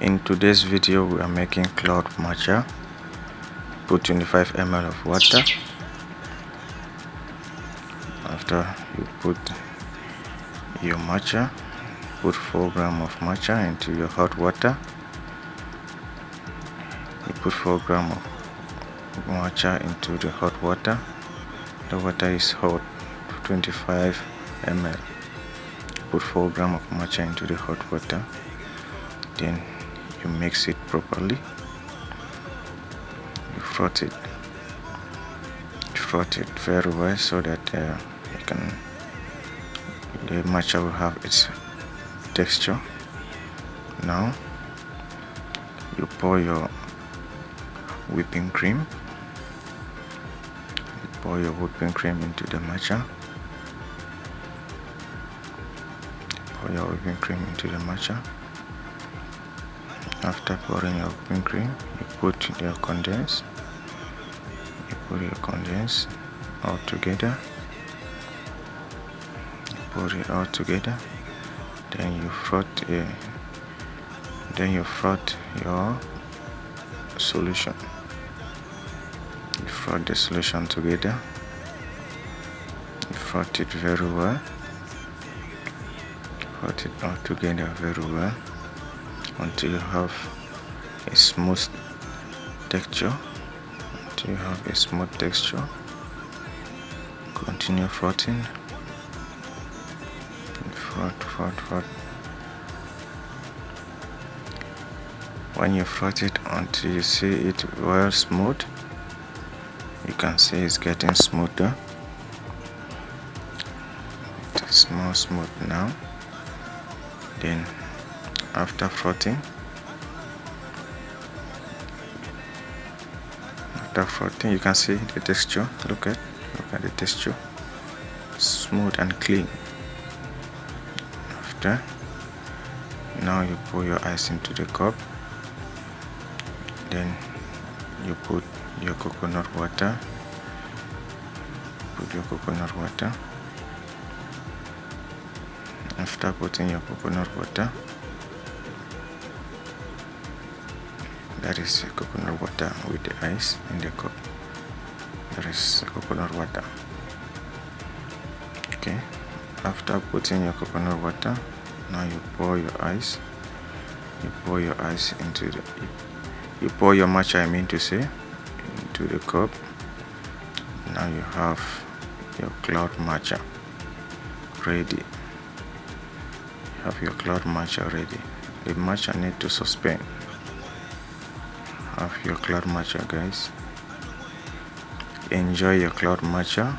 In today's video we are making cloud matcha. Put 25 ml of water. After you put your matcha, put 4 grams of matcha into your hot water. You put 4 grams of matcha into the hot water. The water is hot, 25 ml. Put 4 grams of matcha into the hot water. Then you mix it properly. You froth it. Froth it very well so that the matcha will have its texture. Now you pour your whipping cream. You pour your whipping cream into the matcha. Pour your whipping cream into the matcha. After pouring your whipping cream, you put your condense. You put your condense all together. You put it all together. Then you froth your solution. You froth the solution together. You froth it very well. Froth it all together very well until you have a smooth texture. Until you have a smooth texture. Continue frothing. Froth. When you froth it until you see it well smooth, you can see it's getting smoother. It's more smooth now. Then after frothing, you can see the texture. Look at the texture, smooth and clean. After, now you pour your ice into the cup. Then you put your coconut water. After putting your coconut water, that is coconut water with the ice in the cup. That is coconut water. Okay. After putting your coconut water, now you pour your ice. You pour your ice into you pour your matcha, I mean to say, into the cup. Now you have your cloud matcha ready. You have your cloud matcha ready. The matcha need to suspend. Have your cloud matcha, guys. Enjoy your cloud matcha.